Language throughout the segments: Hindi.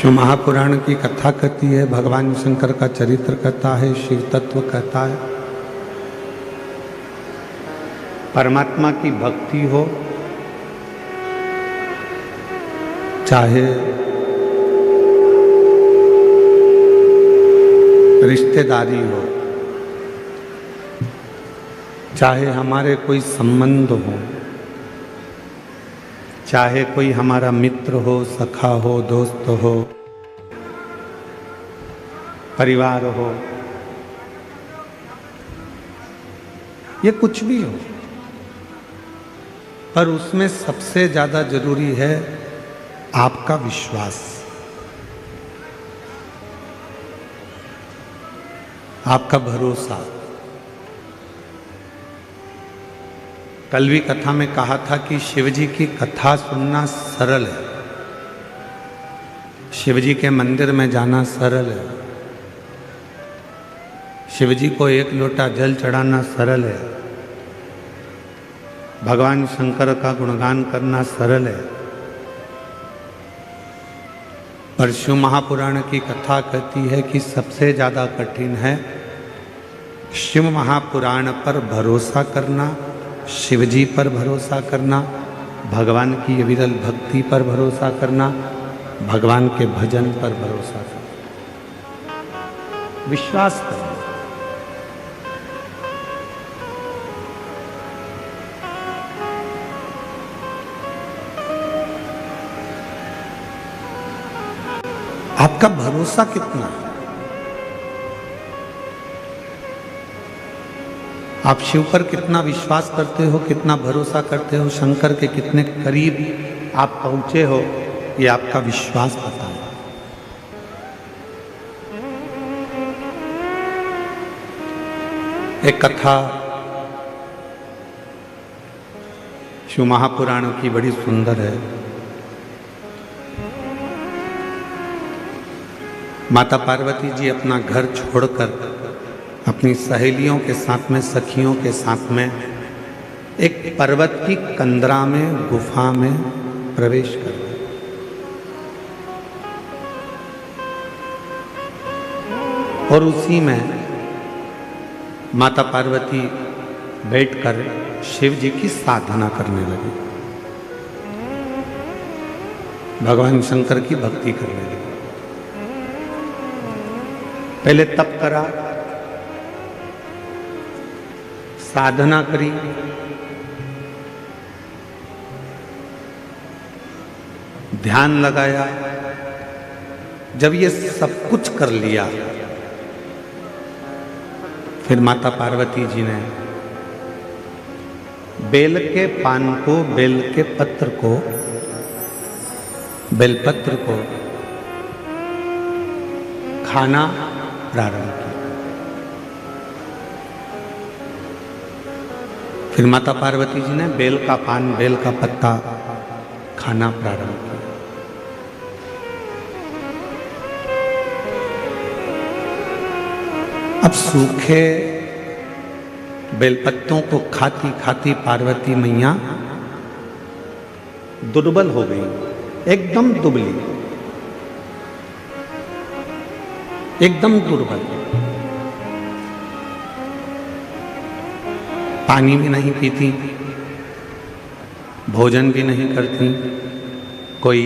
शिव महापुराण की कथा कहती है, भगवान शंकर का चरित्र कहता है, शिव तत्व कहता है। परमात्मा की भक्ति हो, चाहे रिश्तेदारी हो, चाहे हमारे कोई संबंध हो, चाहे कोई हमारा मित्र हो, सखा हो, दोस्त हो, परिवार हो, ये कुछ भी हो, पर उसमें सबसे ज्यादा जरूरी है आपका विश्वास, आपका भरोसा। कल भी कथा में कहा था कि शिव जी की कथा सुनना सरल है, शिव जी के मंदिर में जाना सरल है, शिव जी को एक लोटा जल चढ़ाना सरल है, भगवान शंकर का गुणगान करना सरल है। पर शिव महापुराण की कथा कहती है कि सबसे ज्यादा कठिन है शिव महापुराण पर भरोसा करना, शिव जी पर भरोसा करना, भगवान की अविरल भक्ति पर भरोसा करना, भगवान के भजन पर भरोसा करना, विश्वास करना। आपका भरोसा कितना है? आप शिव पर कितना विश्वास करते हो, कितना भरोसा करते हो, शंकर के कितने करीब आप पहुंचे हो, ये आपका विश्वास बताए। एक कथा शिव महापुराण की बड़ी सुंदर है। माता पार्वती जी अपना घर छोड़कर अपनी सहेलियों के साथ में, सखियों के साथ में एक पर्वत की कंदरा में, गुफा में प्रवेश कर गए। और उसी में माता पार्वती बैठकर शिव जी की साधना करने लगी, भगवान शंकर की भक्ति करने लगी। पहले तप करा, साधना करी, ध्यान लगाया। जब ये सब कुछ कर लिया, फिर माता पार्वती जी ने बेल के पान को, बेल के पत्र को, बेलपत्र को खाना प्रारंभ किया। फिर माता पार्वती जी ने बेल का पान, बेल का पत्ता खाना प्रारंभ किया। अब सूखे बेलपत्तों को खाती खाती पार्वती मैया दुर्बल हो गई, एकदम दुबली, एकदम दुर्बल। पानी भी नहीं पीती, भोजन भी नहीं करती, कोई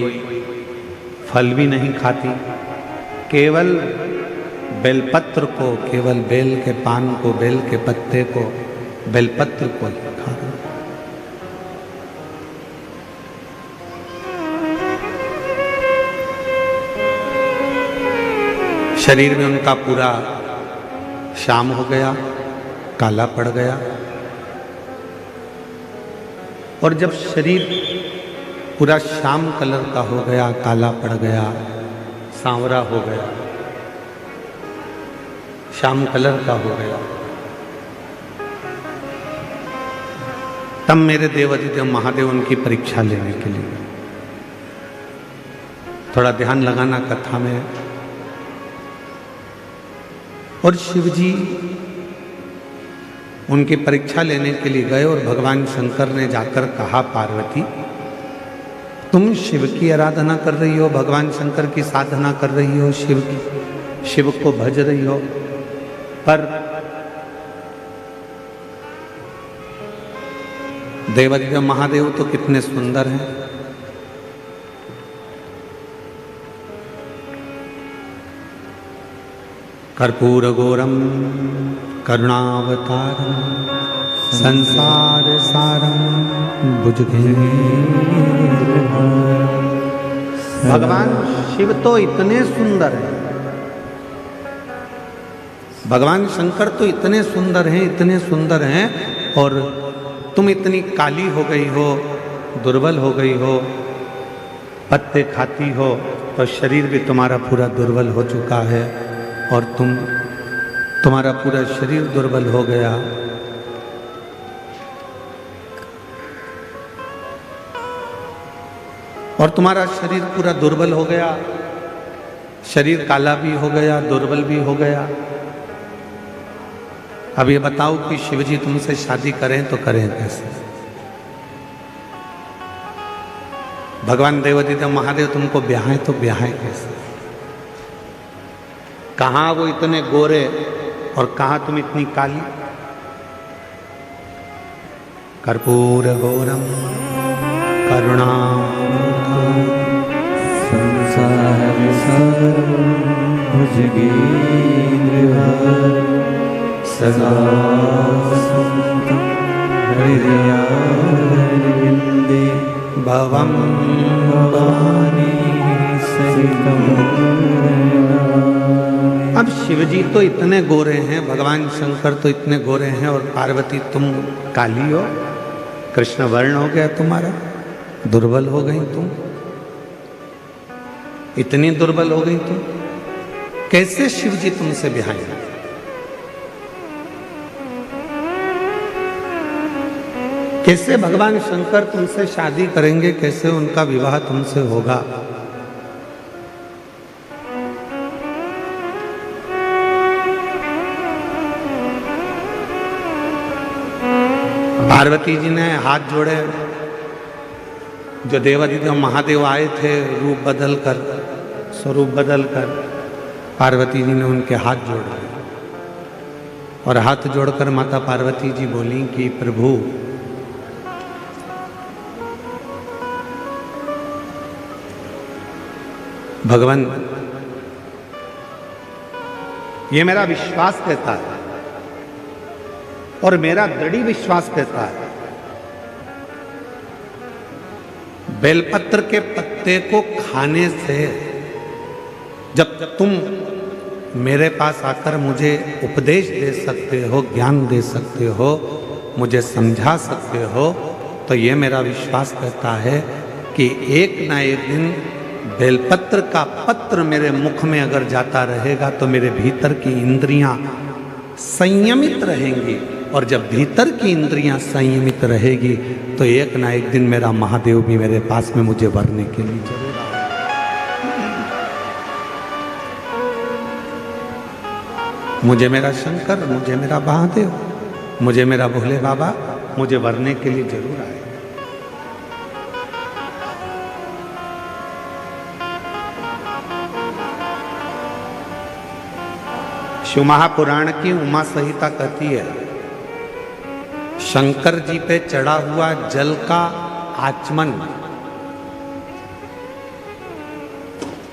फल भी नहीं खाती, केवल बेलपत्र को, केवल बेल के पान को, बेल के पत्ते को, बेलपत्र को ही खा रही। शरीर में उनका पूरा शाम हो गया, काला पड़ गया। और जब शरीर पूरा शाम कलर का हो गया, काला पड़ गया, सांवरा हो गया, शाम कलर का हो गया, तब मेरे देवाधिदेव महादेव उनकी परीक्षा लेने के लिए, थोड़ा ध्यान लगाना कथा में। और शिव जी उनकी परीक्षा लेने के लिए गए और भगवान शंकर ने जाकर कहा, पार्वती तुम शिव की आराधना कर रही हो, भगवान शंकर की साधना कर रही हो, शिव को भज रही हो, पर देवादिदेव महादेव तो कितने सुंदर हैं। कर्पूर गौरम करुणावतारम संसार सारम भुजगेन्द्र। भगवान शिव तो इतने सुंदर हैं, भगवान शंकर तो इतने सुंदर हैं, इतने सुंदर हैं, और तुम इतनी काली हो गई हो, दुर्बल हो गई हो, पत्ते खाती हो, तो शरीर भी तुम्हारा पूरा दुर्बल हो चुका है, और तुम्हारा पूरा शरीर दुर्बल हो गया। और तुम्हारा शरीर पूरा दुर्बल हो गया, शरीर काला भी हो गया, दुर्बल भी हो गया। अब ये बताओ कि शिवजी तुमसे शादी करें तो करें कैसे? भगवान देवादिदेव महादेव तुमको ब्याहें तो ब्याहें कैसे? कहाँ वो इतने गोरे और कहाँ तुम इतनी काली? कर्पूर गौरम करुणा संसार सारम भुजगेन्द्र सदा संतं हृदयारविन्दे भवं भवानी सहितं। अब शिवजी तो इतने गोरे हैं, भगवान शंकर तो इतने गोरे हैं, और पार्वती तुम काली हो, कृष्ण वर्ण हो गया तुम्हारा, दुर्बल हो गई तुम, इतनी दुर्बल हो गई तुम, कैसे शिवजी तुमसे ब्याहेंगे? कैसे भगवान शंकर तुमसे शादी करेंगे? कैसे उनका विवाह तुमसे होगा? पार्वती जी ने हाथ जोड़े, जो देवादिदेव महादेव आए थे रूप बदल कर, स्वरूप बदल कर, पार्वती जी ने उनके हाथ जोड़ लिए, और हाथ जोड़कर माता पार्वती जी बोली कि प्रभु, भगवान, ये मेरा विश्वास कहता है, और मेरा दृढ़ विश्वास कहता है, बेलपत्र के पत्ते को खाने से, जब तुम मेरे पास आकर मुझे उपदेश दे सकते हो, ज्ञान दे सकते हो, मुझे समझा सकते हो, तो ये मेरा विश्वास कहता है कि एक ना एक दिन बेलपत्र का पत्र मेरे मुख में अगर जाता रहेगा तो मेरे भीतर की इंद्रियां संयमित रहेंगी, और जब भीतर की इंद्रियां संयमित रहेगी तो एक ना एक दिन मेरा महादेव भी मेरे पास में मुझे वरने के लिए जरूर आएगा। मुझे मेरा शंकर, मुझे मेरा महादेव, मुझे मेरा भोले बाबा मुझे वरने के लिए जरूर आएगा। शिव महापुराण की उमा संहिता कहती है, शंकर जी पे चढ़ा हुआ जल का आचमन,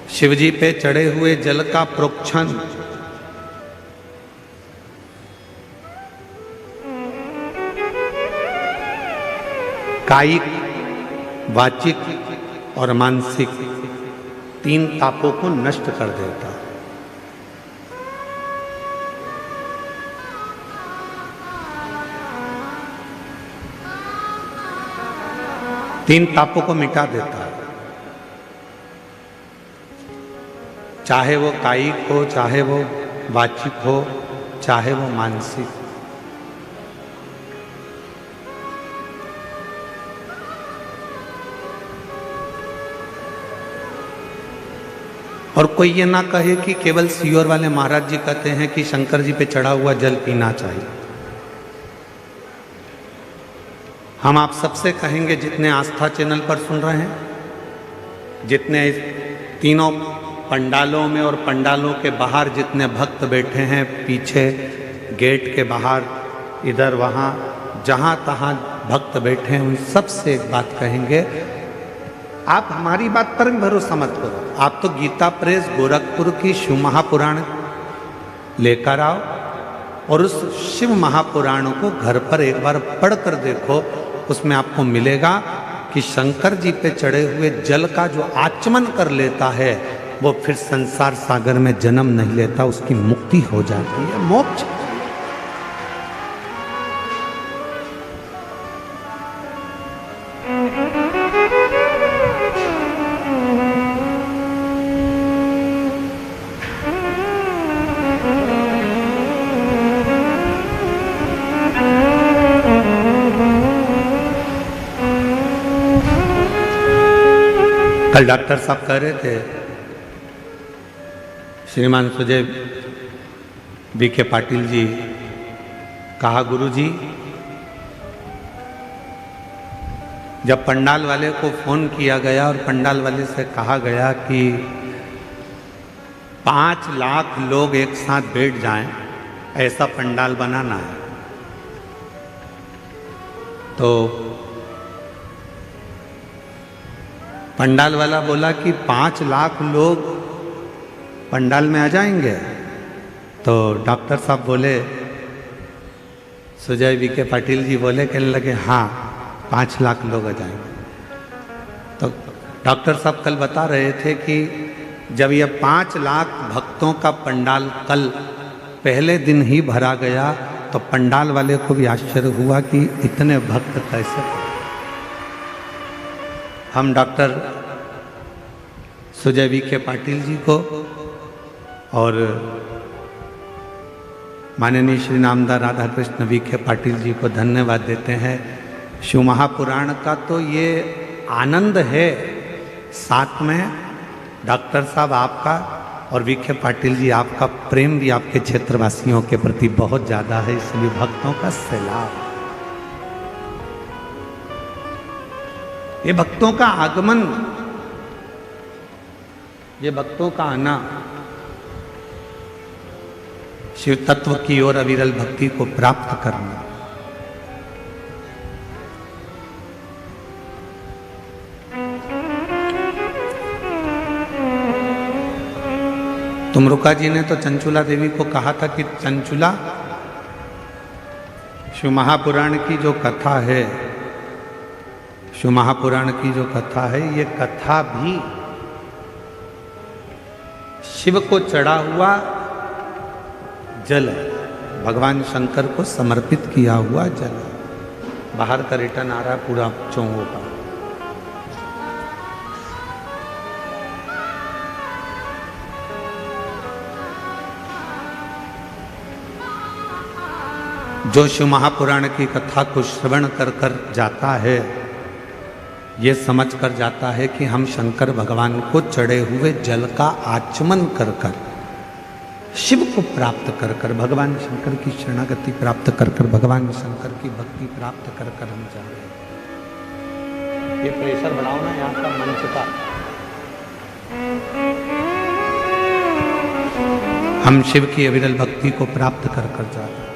शिव जी पे चढ़े हुए जल का प्रोक्षण, कायिक, वाचिक और मानसिक तीन तापों को नष्ट कर देता है। तीन तापों को मिटा देता है, चाहे वो कायिक हो, चाहे वो वाचिक हो, चाहे वो मानसिक। और कोई ये ना कहे कि केवल सीहोर वाले महाराज जी कहते हैं कि शंकर जी पे चढ़ा हुआ जल पीना चाहिए। हम आप सबसे कहेंगे, जितने आस्था चैनल पर सुन रहे हैं, जितने तीनों पंडालों में और पंडालों के बाहर जितने भक्त बैठे हैं, पीछे गेट के बाहर, इधर वहाँ जहाँ तहाँ भक्त बैठे हैं, उन सब से एक बात कहेंगे, आप हमारी बात पर भी भरोसा मत करो। आप तो गीता प्रेस गोरखपुर की शिव महापुराण लेकर आओ और उस शिव महापुराण को घर पर एक बार पढ़ कर देखो। उसमें आपको मिलेगा कि शंकर जी पे चढ़े हुए जल का जो आचमन कर लेता है वो फिर संसार सागर में जन्म नहीं लेता, उसकी मुक्ति हो जाती है, मोक्ष। कल डॉक्टर साहब कह रहे थे, श्रीमान सुजय बीके पाटिल जी, कहा गुरुजी, जब पंडाल वाले को फोन किया गया और पंडाल वाले से कहा गया कि 5 लाख लोग एक साथ बैठ जाएं, ऐसा पंडाल बनाना है, तो पंडाल वाला बोला कि 5 लाख लोग पंडाल में आ जाएंगे। तो डॉक्टर साहब बोले, सुजय बीके पाटिल जी बोले, कहने लगे हाँ 5 लाख लोग आ जाएंगे। तो डॉक्टर साहब कल बता रहे थे कि जब यह 5 लाख भक्तों का पंडाल कल पहले दिन ही भरा गया, तो पंडाल वाले को भी आश्चर्य हुआ कि इतने भक्त कैसे। हम डॉक्टर सुजय बीके पाटिल जी को और माननीय श्री नामदार राधा कृष्ण बीके पाटिल जी को धन्यवाद देते हैं। शिव महापुराण का तो ये आनंद है, साथ में डॉक्टर साहब आपका और बीके पाटिल जी आपका प्रेम भी आपके क्षेत्रवासियों के प्रति बहुत ज़्यादा है, इसलिए भक्तों का सैलाब। ये भक्तों का आगमन, ये भक्तों का आना शिव तत्व की ओर अविरल भक्ति को प्राप्त करना, तुमरुका जी ने तो चंचुला देवी को कहा था कि चंचुला, शिव महापुराण की जो कथा है, शिव महापुराण की जो कथा है, ये कथा भी शिव को चढ़ा हुआ जल है, भगवान शंकर को समर्पित किया हुआ जल है। बाहर का रिटर्न आ रहा है पूरा चौंगों का। जो शिव महापुराण की कथा को श्रवण कर कर जाता है, ये समझ कर जाता है कि हम शंकर भगवान को चढ़े हुए जल का आचमन कर कर, शिव को प्राप्त कर कर, भगवान शंकर की शरणागति प्राप्त कर कर, भगवान शंकर की भक्ति प्राप्त कर कर हम जा रहे हैं। ये प्रेशर बढ़ाओ ना यहाँ का मंच का। हम शिव की अविरल भक्ति को प्राप्त कर कर जा रहे हैं।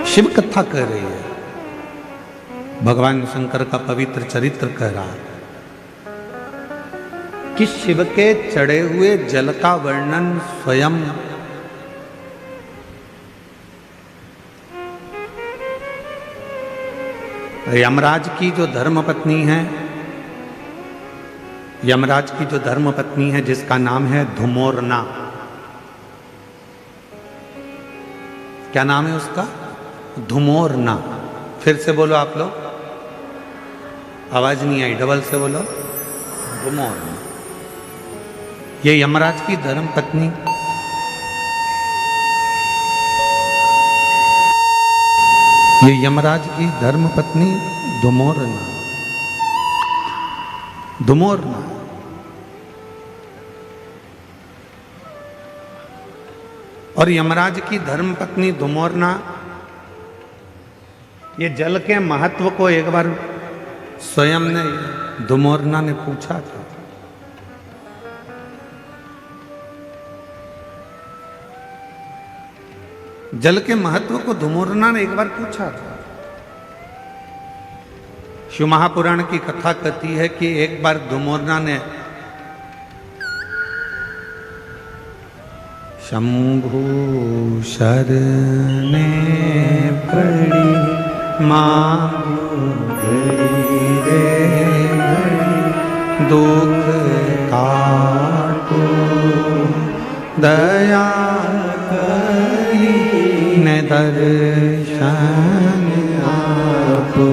शिव कथा कह रही है, भगवान शंकर का पवित्र चरित्र कह रहा है कि शिव के चढ़े हुए जल का वर्णन स्वयं यमराज की जो धर्मपत्नी है, यमराज की जो धर्मपत्नी है जिसका नाम है धुमोरना। क्या नाम है उसका? धुमोरना। फिर से बोलो आप लोग, आवाज नहीं आई, डबल से बोलो, धुमोरना। ये यमराज की धर्मपत्नी, ये यमराज की धर्मपत्नी धुमोरना, धुमोरना। और यमराज की धर्मपत्नी धुमोरना ये जल के महत्व को एक बार स्वयं ने धुमोरना ने पूछा था। जल के महत्व को धुमोरना ने एक बार पूछा था। शिव महापुराण की कथा कहती है कि एक बार धुमोरना ने शंभु शरणे पड़ी मांगो रे दुख काटो दया करी ने दर्शन आपो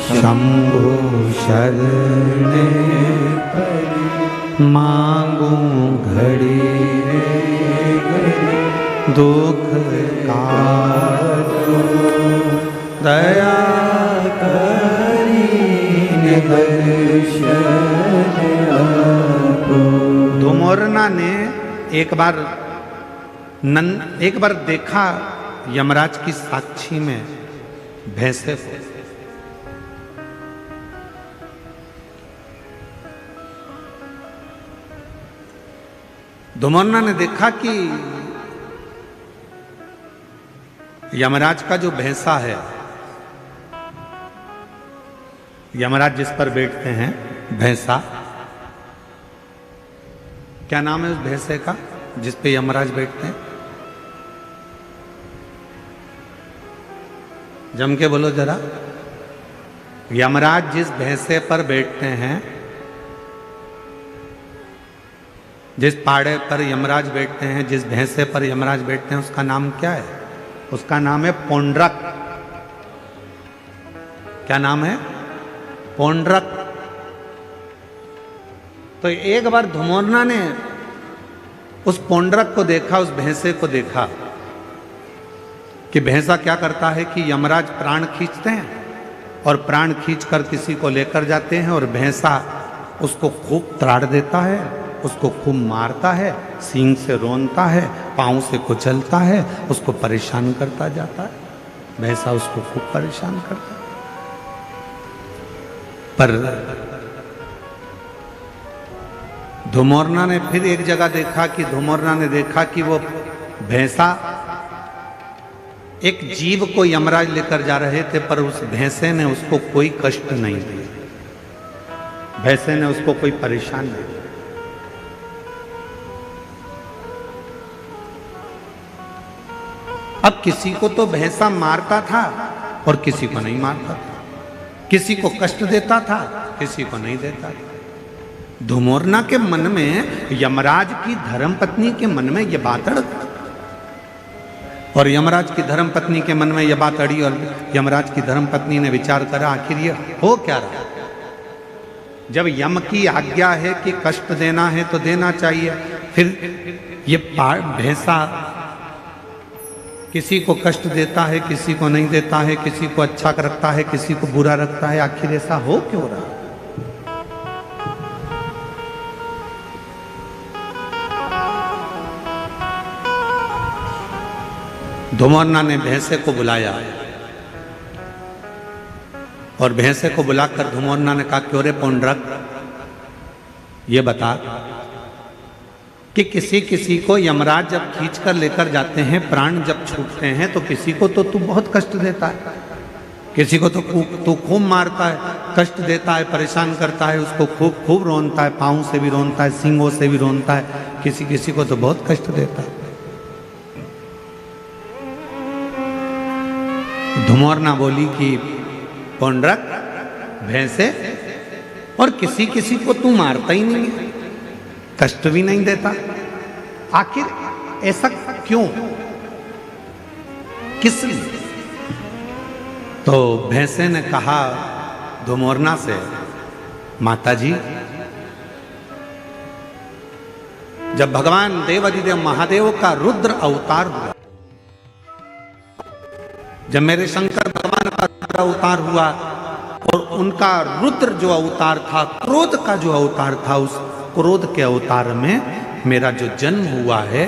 शंभु शरणे पड़ी मांगू घड़ी दुख काटो दया करी धुमोरना ने एक बार देखा यमराज की साक्षी में भैंसे को। धुमोरना ने देखा कि यमराज का जो भैंसा है, यमराज जिस पर बैठते हैं भैंसा, क्या नाम है उस भैंसे का जिस पे यमराज बैठते हैं? जम के बोलो जरा। यमराज जिस भैंसे पर बैठते हैं, जिस पाड़े पर यमराज बैठते हैं, जिस भैंसे पर यमराज बैठते हैं, उसका नाम क्या है? उसका नाम है पौंड्रक। क्या नाम है? पौंड्रक। तो एक बार धुमोरना ने उस पौंड्रक को देखा, उस भैंसे को देखा कि भैंसा क्या करता है कि यमराज प्राण खींचते हैं और प्राण खींचकर किसी को लेकर जाते हैं और भैंसा उसको खूब त्राड़ देता है, उसको खूब मारता है, सींग से रोनता है, पांव से कुचलता है, उसको परेशान करता जाता है। भैंसा उसको खूब परेशान करता है। पर धुमोरना ने फिर एक जगह देखा कि धुमोरना ने देखा कि वो भैंसा एक जीव को यमराज लेकर जा रहे थे, पर उस भैंसे ने उसको कोई कष्ट नहीं दिया। भैंसे ने उसको कोई परेशान नहीं किया। अब किसी को तो भैंसा मारता था और किसी को नहीं मारता था, किसी को कष्ट देता था, किसी को नहीं देता था। धुमोरना के मन में, यमराज की धर्मपत्नी के मन में यह बात अड़, और यमराज की धर्मपत्नी के मन में यह बात अड़ी, और यमराज की धर्मपत्नी ने विचार करा आखिर ये हो क्या रहा। जब यम की आज्ञा है कि कष्ट देना है तो देना चाहिए, फिर ये भैंसा किसी को कष्ट देता है, किसी को नहीं देता है, किसी को अच्छा रखता है, किसी को बुरा रखता है, आखिर ऐसा हो क्यों रहा। धुमोरना ने भैंसे को बुलाया और भैंसे को बुलाकर धुमोरना ने कहा, क्यों रे पौंड्रक, ये बता कि किसी किसी को यमराज जब खींच कर लेकर जाते हैं, प्राण जब छूटते हैं, तो किसी को तो तू बहुत कष्ट देता है, किसी को तो तू खूब मारता है, कष्ट देता है, परेशान करता है, उसको खूब खूब रोनता है, पाँव से भी रोनता है, सींगों से भी रोनता है, किसी किसी को तो बहुत कष्ट देता है। धुमोरना बोली कि पौंड्रक, भैंसे, और किसी किसी को तू मारता ही नहीं है, कष्ट भी नहीं देता, आखिर ऐसा क्यों, किस लिए? तो भैंसे ने कहा धुमोरना से, माताजी, जब भगवान देवाधिदेव महादेव का रुद्र अवतार हुआ, जब मेरे शंकर भगवान का रुद्र अवतार हुआ और उनका रुद्र जो अवतार था, क्रोध का जो अवतार था, उस क्रोध के अवतार में मेरा जो जन्म हुआ है,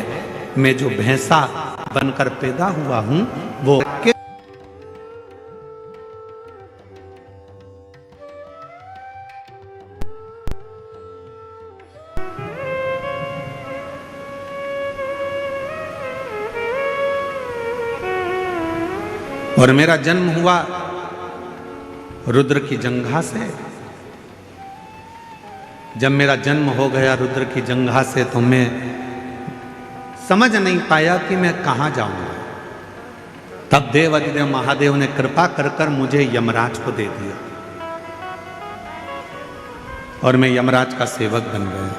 मैं जो भैंसा बनकर पैदा हुआ हूं, वो और मेरा जन्म हुआ रुद्र की जंघा से। जब मेरा जन्म हो गया रुद्र की जंघा से तो मैं समझ नहीं पाया कि मैं कहां जाऊंगा। तब देवाधिदेव महादेव ने कृपा कर कर मुझे यमराज को दे दिया और मैं यमराज का सेवक बन गया।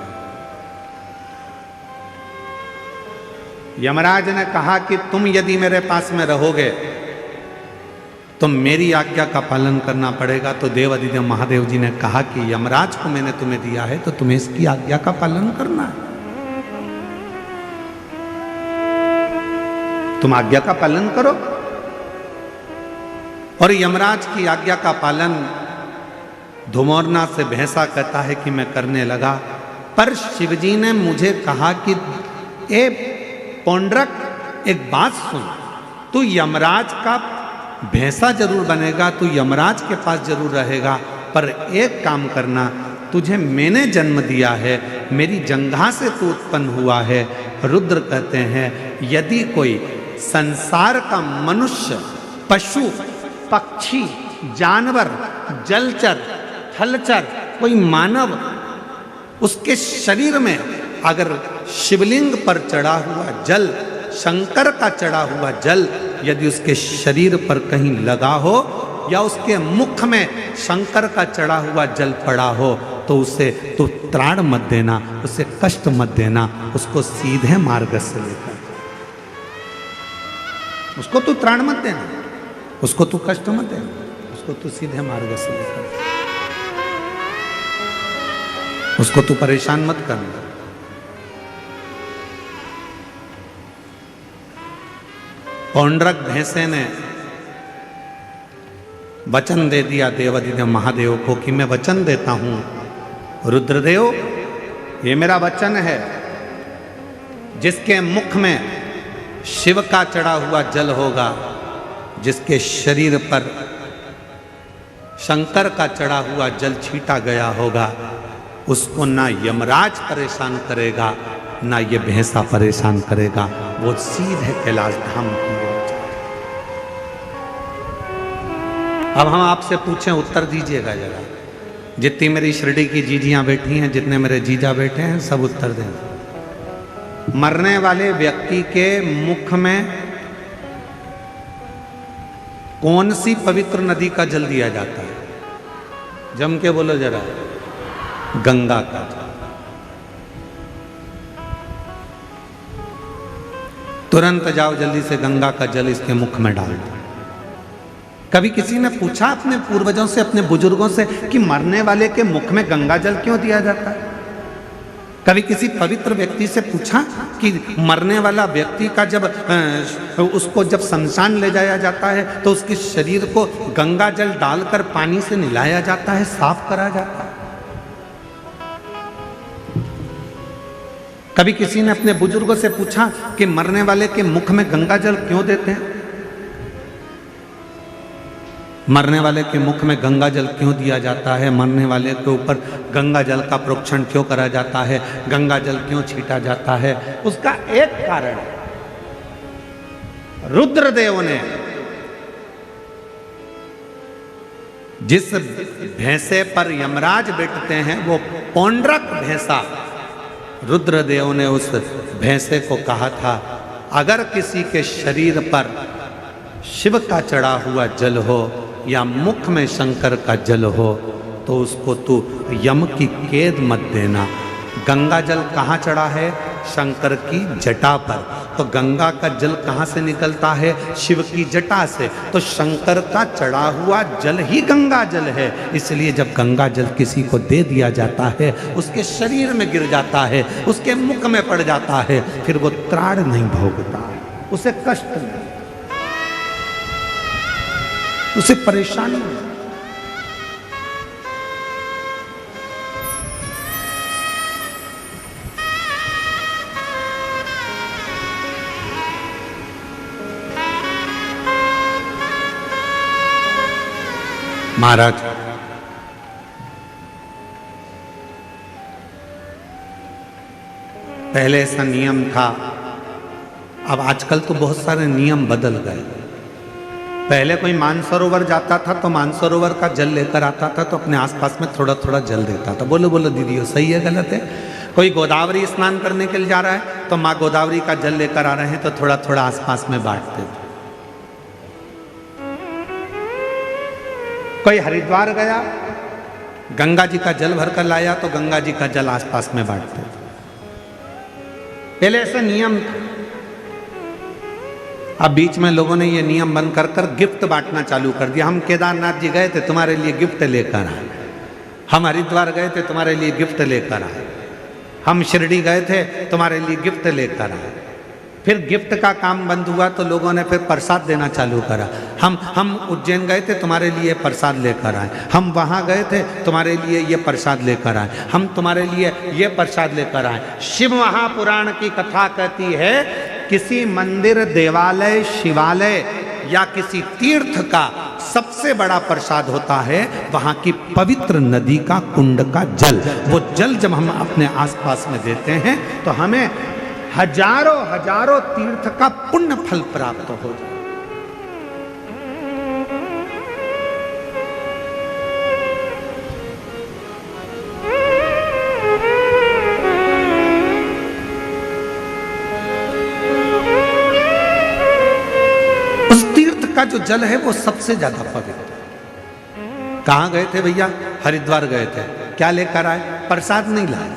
यमराज ने कहा कि तुम यदि मेरे पास में रहोगे तो मेरी आज्ञा का पालन करना पड़ेगा। तो देवाधिदेव महादेव जी ने कहा कि यमराज को मैंने तुम्हें दिया है तो तुम्हें इसकी आज्ञा का पालन करना है। तुम आज्ञा का पालन करो। और यमराज की आज्ञा का पालन धुमोरना से भैंसा कहता है कि मैं करने लगा। पर शिवजी ने मुझे कहा कि ए पौंड्रक, एक बात सुन, तू यमराज का भैंसा जरूर बनेगा, तू यमराज के पास जरूर रहेगा, पर एक काम करना, तुझे मैंने जन्म दिया है, मेरी जंघा से तू उत्पन्न हुआ है। रुद्र कहते हैं यदि कोई संसार का मनुष्य, पशु, पक्षी, जानवर, जलचर, थलचर, कोई मानव, उसके शरीर में अगर शिवलिंग पर चढ़ा हुआ जल, शंकर का चढ़ा हुआ जल यदि उसके शरीर पर कहीं लगा हो या उसके मुख में शंकर का चढ़ा हुआ जल पड़ा हो तो उसे तो त्राण मत देना, उसे कष्ट मत देना, उसको सीधे मार्ग से लेकर, उसको तू त्राण मत देना, उसको तू कष्ट मत देना, उसको तू सीधे मार्ग से लेकर, उसको तू परेशान मत करना। पौंड्रक भैंसे ने वचन दे दिया देवाधिदेव महादेव को कि मैं वचन देता हूं रुद्रदेव, ये मेरा वचन है, जिसके मुख में शिव का चढ़ा हुआ जल होगा, जिसके शरीर पर शंकर का चढ़ा हुआ जल छीटा गया होगा, उसको ना यमराज परेशान करेगा ना ये भैंसा परेशान करेगा, वो सीधे कैलाश धाम की ओर जाए। अब हम आपसे पूछें, उत्तर दीजिएगा जरा, जितनी मेरी शिरडी की जीजियां बैठी हैं, जितने मेरे जीजा बैठे हैं, सब उत्तर दें। मरने वाले व्यक्ति के मुख में कौन सी पवित्र नदी का जल दिया जाता है? जम के बोलो जरा। गंगा का जल। तुरंत जाओ जल्दी से गंगा का जल इसके मुख में डाल दो। कभी किसी ने पूछा अपने पूर्वजों से, अपने बुजुर्गों से कि मरने वाले के मुख में गंगा जल क्यों दिया जाता है? कभी किसी पवित्र व्यक्ति से पूछा कि मरने वाला व्यक्ति का जब उसको जब शमशान ले जाया जाता है तो उसके शरीर को गंगा जल डालकर पानी से नहलाया जाता है, साफ करा जाता है? कभी किसी ने अपने बुजुर्गों से पूछा कि मरने वाले के मुख में गंगा जल क्यों देते हैं? मरने वाले के मुख में गंगा जल क्यों दिया जाता है? मरने वाले के ऊपर गंगा जल का प्रोक्षण क्यों करा जाता है? गंगा जल क्यों छीटा जाता है? उसका एक कारण, रुद्रदेव ने जिस भैंसे पर यमराज बैठते हैं वो पौंड्रक भैंसा, रुद्रदेव ने उस भैंसे को कहा था अगर किसी के शरीर पर शिव का चढ़ा हुआ जल हो या मुख में शंकर का जल हो तो उसको तू यम की कैद मत देना। गंगा जल कहाँ चढ़ा है? शंकर की जटा पर। तो गंगा का जल कहाँ से निकलता है? शिव की जटा से। तो शंकर का चढ़ा हुआ जल ही गंगा जल है। इसलिए जब गंगा जल किसी को दे दिया जाता है, उसके शरीर में गिर जाता है, उसके मुख में पड़ जाता है, फिर वो त्राण नहीं भोगता, उसे कष्ट नहीं, उसे परेशानी नहीं। महाराज, पहले ऐसा नियम था, अब आजकल तो बहुत सारे नियम बदल गए। पहले कोई मानसरोवर जाता था तो मानसरोवर का जल लेकर आता था तो अपने आसपास में थोड़ा थोड़ा जल देता था। बोलो बोलो दीदी, सही है गलत है? कोई गोदावरी स्नान करने के लिए जा रहा है तो माँ गोदावरी का जल लेकर आ रहे हैं तो थोड़ा थोड़ा आसपास में बांटते थे। कोई हरिद्वार गया, गंगा जी का जल भरकर लाया तो गंगा जी का जल आसपास में बांटते थे। पहले ऐसा नियम था। अब बीच में लोगों ने ये नियम बंद कर कर गिफ्ट बांटना चालू कर दिया। हम केदारनाथ जी गए थे, तुम्हारे लिए गिफ्ट लेकर आए। हम हरिद्वार गए थे, तुम्हारे लिए गिफ्ट लेकर आए। हम शिरडी गए थे, तुम्हारे लिए गिफ्ट लेकर आए। फिर गिफ्ट का काम बंद हुआ तो लोगों ने फिर प्रसाद देना चालू करा। हम उज्जैन गए थे, तुम्हारे लिए प्रसाद लेकर आए। हम वहाँ गए थे, तुम्हारे लिए ये प्रसाद लेकर आए। हम तुम्हारे लिए ये प्रसाद लेकर आए। शिव महापुराण की कथा कहती है किसी मंदिर, देवालय, शिवालय या किसी तीर्थ का सबसे बड़ा प्रसाद होता है वहाँ की पवित्र नदी का कुंड का जल। वो जल जब हम अपने आसपास में देते हैं तो हमें हजारों हजारों तीर्थ का पुण्य फल प्राप्त हो जाए। उस तीर्थ का जो जल है वो सबसे ज्यादा पवित्र। कहां गए थे भैया? हरिद्वार गए थे। क्या लेकर आए? प्रसाद नहीं लाए।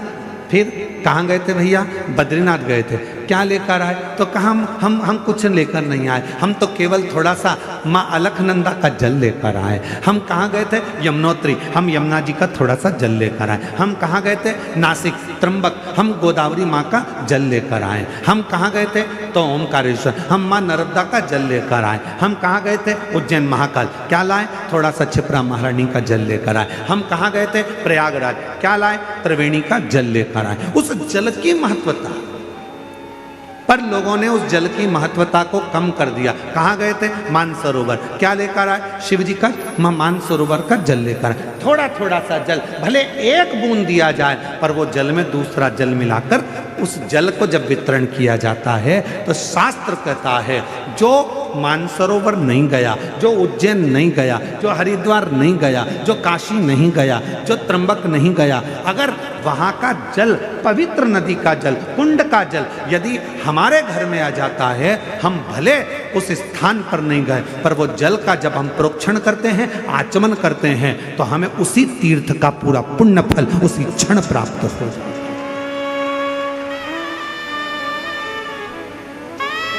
फिर कहाँ गए थे भैया? बद्रीनाथ गए थे। क्या लेकर आए? तो कहा हम कुछ लेकर नहीं आए, हम तो केवल थोड़ा सा माँ अलखनंदा का जल लेकर आए। हम कहाँ गए थे? यमुनोत्री, हम यमुना जी का थोड़ा सा जल लेकर आए। हम कहाँ गए थे? नासिक, त्र्यंबक, हम गोदावरी माँ का जल लेकर आए। हम कहाँ गए थे? तो ओमकारेश्वर, हम माँ नर्मदा का जल लेकर आए। हम कहाँ गए थे? उज्जैन महाकाल। क्या लाए? थोड़ा सा क्षिप्रा महारानी का जल लेकर आए। हम कहाँ गए थे? प्रयागराज। क्या लाए? त्रिवेणी का जल लेकर आए। उस जल की महत्वता, पर लोगों ने उस जल की महत्वता को कम कर दिया। कहाँ गए थे? मानसरोवर। क्या लेकर आए? शिव जी का मानसरोवर का जल लेकर आए। थोड़ा थोड़ा सा जल, भले एक बूंद दिया जाए, पर वो जल में दूसरा जल मिलाकर उस जल को जब वितरण किया जाता है तो शास्त्र कहता है जो मानसरोवर नहीं गया, जो उज्जैन नहीं गया, जो हरिद्वार नहीं गया, जो काशी नहीं गया, जो त्र्यंबक नहीं गया, अगर वहाँ का जल, पवित्र नदी का जल, कुंड का जल यदि हमारे घर में आ जाता है, हम भले उस स्थान पर नहीं गए, पर वो जल का जब हम प्रोक्षण करते हैं, आचमन करते हैं, तो हमें उसी तीर्थ का पूरा पुण्य फल उसी क्षण प्राप्त हो जाता है।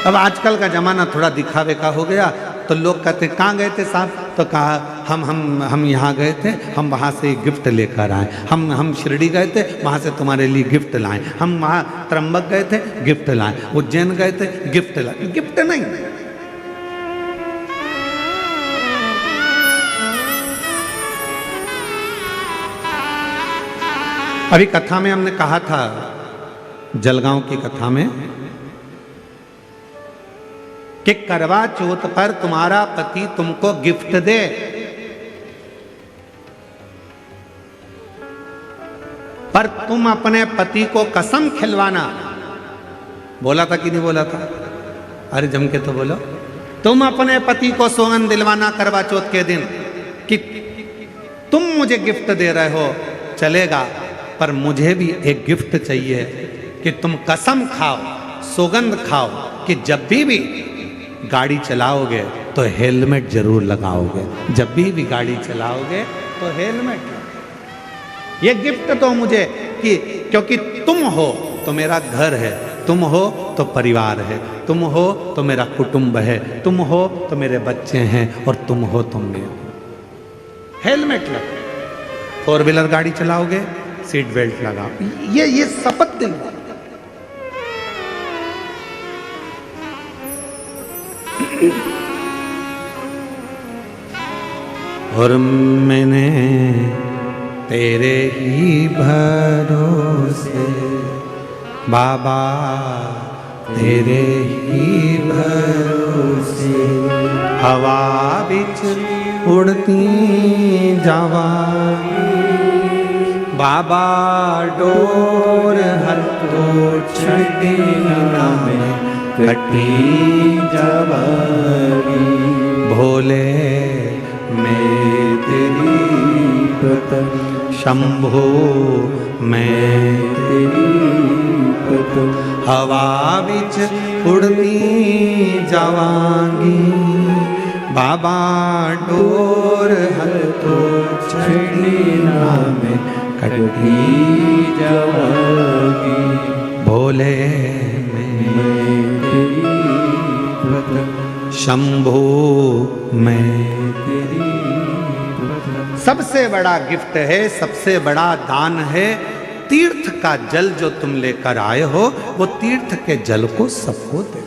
अब आजकल का जमाना थोड़ा दिखावे का हो गया, तो लोग कहते हैं कहाँ गए थे साहब? तो कहा हम यहाँ गए थे, हम वहाँ से गिफ्ट लेकर आए। हम शिरडी गए थे, वहाँ से तुम्हारे लिए गिफ्ट लाए। हम वहाँ त्र्यंबक गए थे, गिफ्ट लाए। उज्जैन गए थे, गिफ्ट लाए। गिफ्ट नहीं, अभी कथा में हमने कहा था, जलगांव की कथा में, कि करवा चौथ पर तुम्हारा पति तुमको गिफ्ट दे, पर तुम अपने पति को कसम खिलवाना। बोला था कि नहीं बोला था? अरे जम के तो बोलो। तुम अपने पति को सौगंध दिलवाना करवा चौथ के दिन कि तुम मुझे गिफ्ट दे रहे हो, चलेगा, पर मुझे भी एक गिफ्ट चाहिए कि तुम कसम खाओ, सौगंध खाओ कि जब भी गाड़ी चलाओगे तो हेलमेट जरूर लगाओगे। जब भी गाड़ी चलाओगे तो हेलमेट। ये गिफ्ट तो मुझे कि क्योंकि तुम हो तो मेरा घर है, तुम हो तो परिवार है, तुम हो तो मेरा कुटुंब है, तुम हो तो मेरे बच्चे हैं, और तुम हो तो मैं हूं। हेलमेट लगाओ। 4 व्हीलर गाड़ी चलाओगे, सीट बेल्ट लगाओ। ये शपथ दिल। और मैंने तेरे ही भरोसे बाबा, तेरे ही भरोसे हवा बिच उड़ती जावा, बाबा डोर हर तो छड़ी में कटी जावागी, भोले शंभो मैं तेरी पद हवा विच उड़ती जावांगी, बाबा डोर हल तो छड़ी नाम कटी जावागी, भोले मैं तेरी पद शंभो मैं। तेरी पद सबसे बड़ा गिफ्ट है, सबसे बड़ा दान है तीर्थ का जल जो तुम लेकर आए हो, वो तीर्थ के जल को सबको दे।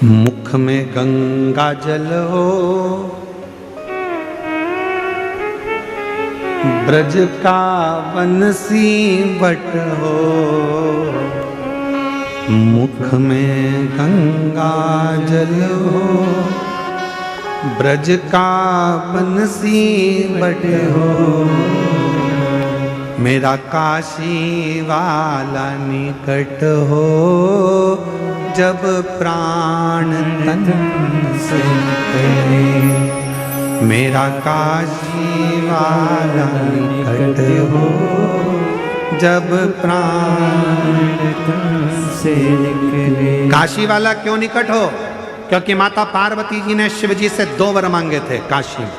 मुख में गंगा जल हो, ब्रज का बंसी बट हो, मुख में गंगा जल हो, ब्रज का बंसी बट हो, मेरा काशी वाला निकट हो, जब प्राण तन से निकले, मेरा काशी वाला निकट हो, जब प्राण से निकले। काशी वाला क्यों निकट हो? क्योंकि माता पार्वती जी ने शिव जी से 2 वर मांगे थे काशी में।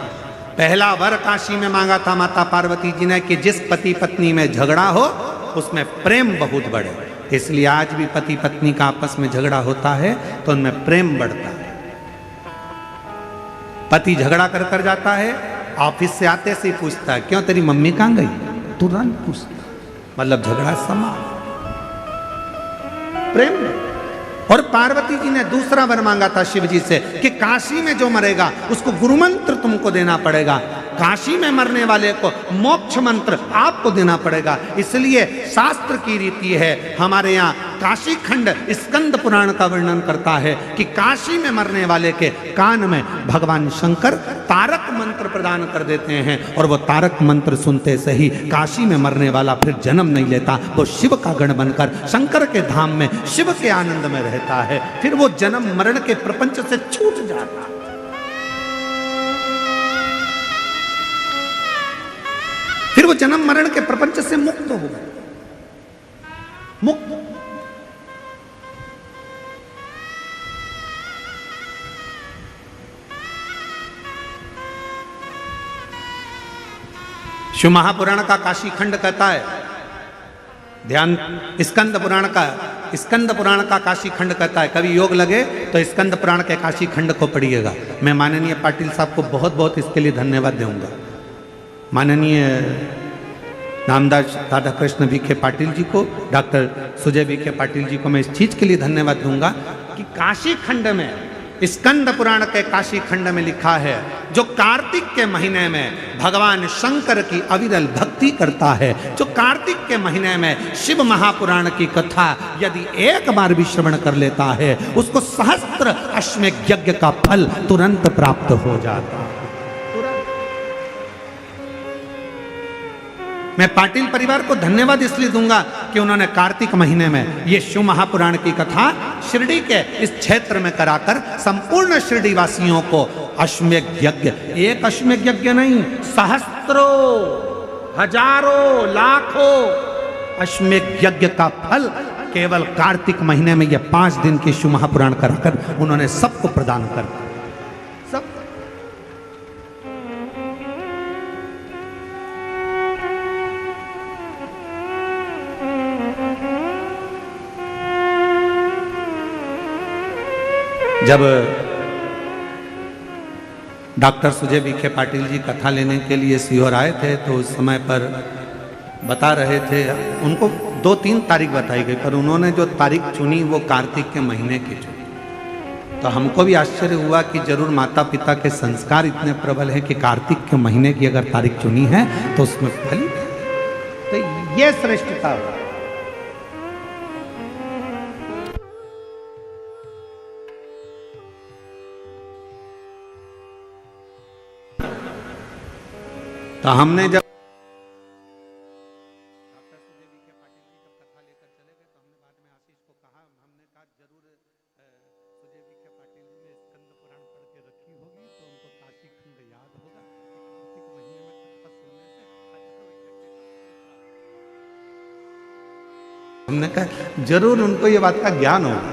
पहला वर काशी में मांगा था माता पार्वती जी ने कि जिस पति पत्नी में झगड़ा हो उसमें प्रेम बहुत बढ़े। इसलिए आज भी पति पत्नी का आपस में झगड़ा होता है तो उनमें प्रेम बढ़ता है। पति झगड़ा कर कर जाता है, ऑफिस से आते से ही पूछता है क्यों तेरी मम्मी कहाँ गई, तुरंत पूछता, मतलब झगड़ा समाप्त, प्रेम। और पार्वती जी ने दूसरा वर मांगा था शिव जी से कि काशी में जो मरेगा उसको गुरु मंत्र तुमको देना पड़ेगा, काशी में मरने वाले को मोक्ष मंत्र आपको देना पड़ेगा। इसलिए शास्त्र की रीति है, हमारे यहाँ काशी खंड स्कंद पुराण का वर्णन करता है कि काशी में मरने वाले के कान में भगवान शंकर तारक मंत्र प्रदान कर देते हैं, और वो तारक मंत्र सुनते से ही काशी में मरने वाला फिर जन्म नहीं लेता, वो शिव का गण बनकर शंकर के धाम में शिव के आनंद में रहता है, फिर वो जन्म मरण के प्रपंच से छूट जाता है। फिर वो जन्म मरण के प्रपंच से मुक्त हो गए, मुक्त। शिव महापुराण का काशी खंड कहता है, ध्यान, स्कंद पुराण का काशी खंड कहता है, कभी योग लगे तो स्कंद पुराण के काशी खंड को पढ़िएगा। मैं माननीय पाटिल साहब को बहुत बहुत इसके लिए धन्यवाद दूंगा। माननीय नामदास राधा कृष्ण विखे पाटिल जी को, डॉक्टर सुजय विखे पाटिल जी को मैं इस चीज के लिए धन्यवाद दूंगा कि काशी खंड में, स्कंद पुराण के काशी खंड में लिखा है, जो कार्तिक के महीने में भगवान शंकर की अविरल भक्ति करता है, जो कार्तिक के महीने में शिव महापुराण की कथा यदि एक बार भी श्रवण कर लेता है, उसको सहस्त्र अश्वमेध यज्ञ का फल तुरंत प्राप्त हो जाता है। मैं पाटिल परिवार को धन्यवाद इसलिए दूंगा कि उन्होंने कार्तिक महीने में ये शिव महापुराण की कथा शिरडी के इस क्षेत्र में कराकर संपूर्ण शिरडी वासियों को अश्वमेध यज्ञ, एक अश्वमेध यज्ञ नहीं, सहस्त्रों, हजारों, लाखों अश्वमेध यज्ञ का फल केवल कार्तिक महीने में ये 5 दिन की शिव महापुराण कराकर उन्होंने सबको प्रदान कर दिया। सब जब डॉक्टर सुजय विखे पाटिल जी कथा लेने के लिए सीहोर आए थे तो उस समय पर बता रहे थे, उनको 2-3 तारीख बताई गई, पर उन्होंने जो तारीख चुनी वो कार्तिक के महीने की चुनी। तो हमको भी आश्चर्य हुआ कि जरूर माता पिता के संस्कार इतने प्रबल हैं कि कार्तिक के महीने की अगर तारीख चुनी है तो उसमें फल, तो ये श्रेष्ठता हुआ। तो हमने जब डॉक्टर सुजय विखे पाटिल जी जब कथा लेकर चले गए तो हमने बाद में आशीष को कहा हमने कहा जरूर उनको ये बात का ज्ञान होगा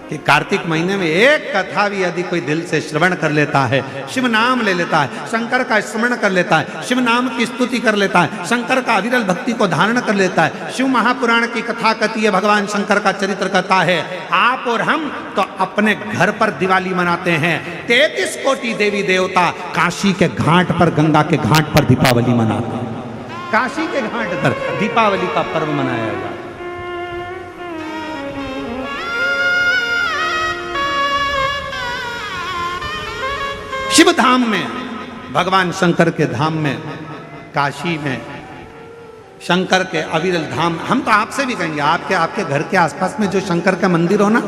कि कार्तिक महीने में एक कथा भी यदि कोई दिल से श्रवण कर लेता है, शिव नाम ले लेता है, शंकर का स्मरण कर लेता है, शिव नाम की स्तुति कर लेता है, शंकर का अविरल भक्ति को धारण कर लेता है। शिव महापुराण की कथा कहती है, भगवान शंकर का चरित्र कहता है। आप और हम तो अपने घर पर दिवाली मनाते हैं। 33 कोटि देवी देवता काशी के घाट पर, गंगा के घाट पर दीपावली मनाते हैं। काशी के घाट पर दीपावली का पर्व मनाया जाता है। शिव धाम में, भगवान शंकर के धाम में, काशी में, शंकर के अविरल धाम, हम तो आपसे भी कहेंगे आपके घर के आसपास में जो शंकर का मंदिर हो ना,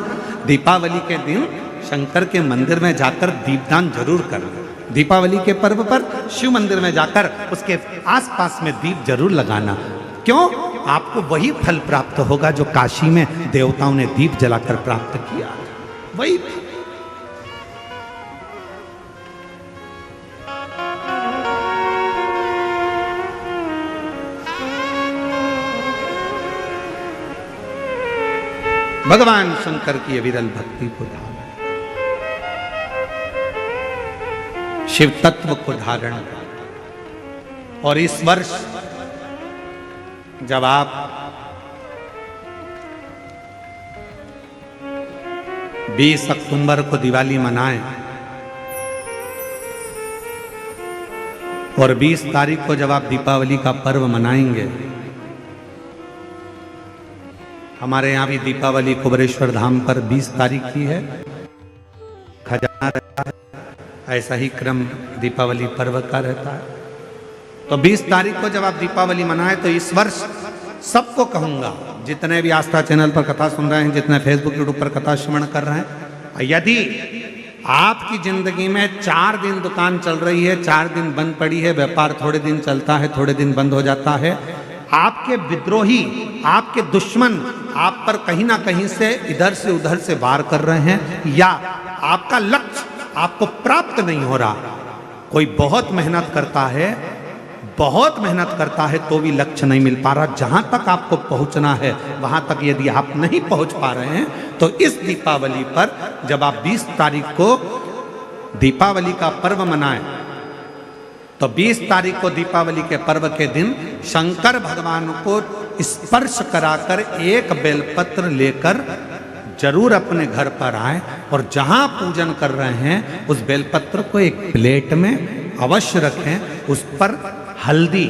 दीपावली के दिन शंकर के मंदिर में जाकर दीपदान जरूर करना। दीपावली के पर्व पर शिव मंदिर में जाकर उसके आसपास में दीप जरूर लगाना। क्यों? आपको वही फल प्राप्त होगा जो काशी में देवताओं ने दीप जलाकर प्राप्त किया, वही। भगवान शंकर की अविरल भक्ति को धारण, शिव तत्व को धारण। और इस वर्ष जब आप बीस अक्टूबर को दिवाली मनाएं और 20 तारीख को जब आप दीपावली का पर्व मनाएंगे, हमारे यहाँ भी दीपावली कुबेरेश्वर धाम पर 20 तारीख की है, खजाना रहता है। ऐसा ही क्रम दीपावली पर्व का रहता है। तो 20 तारीख को जब आप दीपावली मनाएं, तो इस वर्ष सबको कहूंगा, जितने भी आस्था चैनल पर कथा सुन रहे हैं, जितने फेसबुक यूट्यूब पर कथा श्रवण कर रहे हैं, यदि आपकी जिंदगी में 4 दिन दुकान चल रही है, 4 दिन बंद पड़ी है, व्यापार थोड़े दिन चलता है, थोड़े दिन बंद हो जाता है, आपके विद्रोही, आपके दुश्मन आप पर कहीं ना कहीं से इधर से उधर से वार कर रहे हैं, या आपका लक्ष्य आपको प्राप्त नहीं हो रहा, कोई बहुत मेहनत करता है तो भी लक्ष्य नहीं मिल पा रहा, जहां तक आपको पहुंचना है वहां तक यदि आप नहीं पहुंच पा रहे हैं, तो इस दीपावली पर जब आप 20 तारीख को दीपावली का पर्व मनाएं, तो 20 तारीख को दीपावली के पर्व के दिन शंकर भगवान को स्पर्श कराकर एक बेलपत्र लेकर जरूर अपने घर पर आए, और जहां पूजन कर रहे हैं उस बेलपत्र को एक प्लेट में अवश्य रखें, उस पर हल्दी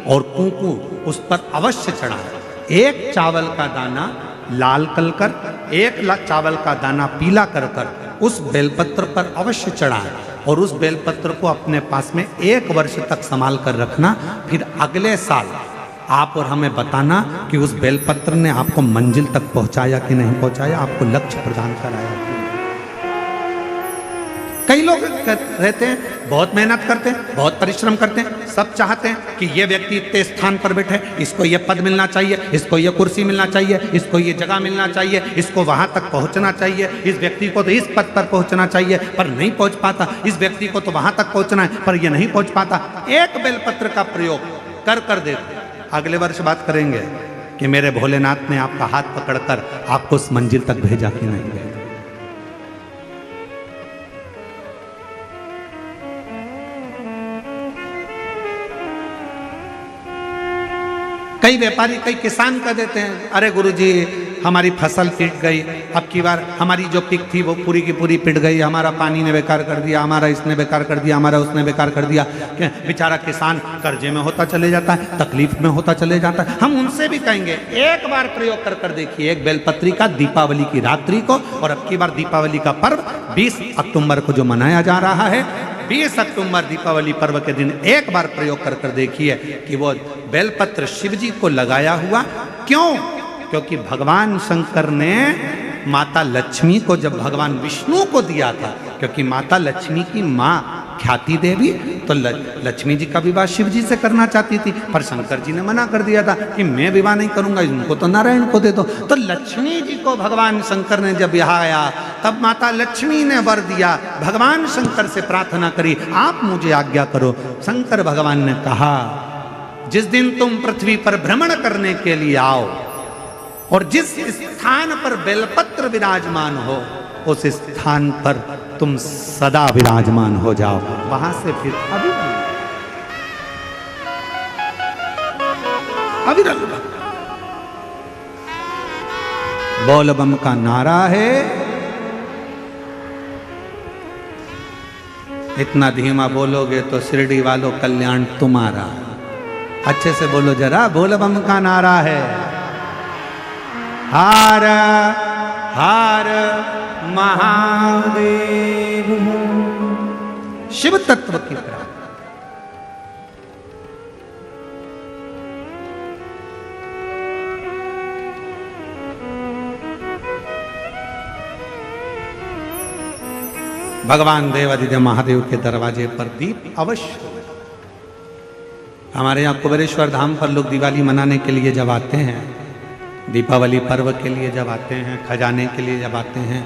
और कुंकू उस पर अवश्य चढ़ाएं। एक चावल का दाना लाल कर, एक चावल का दाना पीला कर उस बेलपत्र पर अवश्य चढ़ाएं, और उस बेलपत्र को अपने पास में 1 वर्ष तक संभाल कर रखना। फिर अगले साल आप और हमें बताना कि उस बेलपत्र ने आपको मंजिल तक पहुंचाया कि नहीं पहुंचाया, आपको लक्ष्य प्रदान कराया कि नहीं। कई लोग रहते हैं, बहुत मेहनत करते हैं, बहुत परिश्रम करते हैं, सब चाहते हैं कि ये व्यक्ति इतने स्थान पर बैठे, इसको ये पद मिलना चाहिए, इसको ये कुर्सी मिलना चाहिए, इसको ये जगह मिलना चाहिए, इसको वहां तक पहुंचना चाहिए, इस व्यक्ति को तो इस पद पर पहुंचना चाहिए पर नहीं पहुंच पाता, इस व्यक्ति को तो वहां तक पहुंचना है पर ये नहीं पहुंच पाता। एक बेलपत्र का प्रयोग कर देते, अगले वर्ष बात करेंगे कि मेरे भोलेनाथ ने आपका हाथ पकड़कर आपको उस मंजिल तक भेजा कि नहीं भेजा। कई व्यापारी, कई किसान कह देते हैं, अरे गुरुजी हमारी फसल पिट गई, अब की बार हमारी जो पिक थी वो पूरी की पूरी पिट गई, हमारा पानी ने बेकार कर दिया, हमारा इसने बेकार कर दिया, हमारा उसने बेकार कर दिया। बेचारा किसान कर्जे में होता चले जाता है, तकलीफ में होता चले जाता है। हम उनसे भी कहेंगे एक बार प्रयोग कर देखिए, एक बेलपत्री का दीपावली की रात्रि को, और अब की बार दीपावली का पर्व 20 अक्टूबर को जो मनाया जा रहा है, 20 अक्टूबर दीपावली पर्व के दिन एक बार प्रयोग कर देखिए कि वो बेलपत्र शिव जी को लगाया हुआ। क्यों? क्योंकि भगवान शंकर ने माता लक्ष्मी को जब भगवान विष्णु को दिया था, क्योंकि माता लक्ष्मी की माँ ख्याति देवी तो लक्ष्मी जी का विवाह शिव जी से करना चाहती थी, पर शंकर जी ने मना कर दिया था कि मैं विवाह नहीं करूंगा, इनको तो नारायण को दे दो। तो लक्ष्मी जी को भगवान शंकर ने जब यहाँ आया, तब माता लक्ष्मी ने वर दिया, भगवान शंकर से प्रार्थना करी, आप मुझे आज्ञा करो। शंकर भगवान ने कहा, जिस दिन तुम पृथ्वी पर भ्रमण करने के लिए आओ, और जिस स्थान पर बेलपत्र विराजमान हो उस स्थान पर तुम सदा विराजमान हो जाओ। वहां से फिर अविरल बोल बम का नारा है। इतना धीमा बोलोगे तो शिरडी वालों कल्याण तुम्हारा। अच्छे से बोलो जरा, बोल बम का नारा है। हर हर महादेव। शिव तत्व की प्राप्ति। भगवान देवादिदेव महादेव के दरवाजे पर दीप अवश्य। हमारे यहाँ कुबेरेश्वर धाम पर लोग दिवाली मनाने के लिए जब आते हैं, दीपावली पर्व के लिए जब आते हैं, खजाने के लिए जब आते हैं,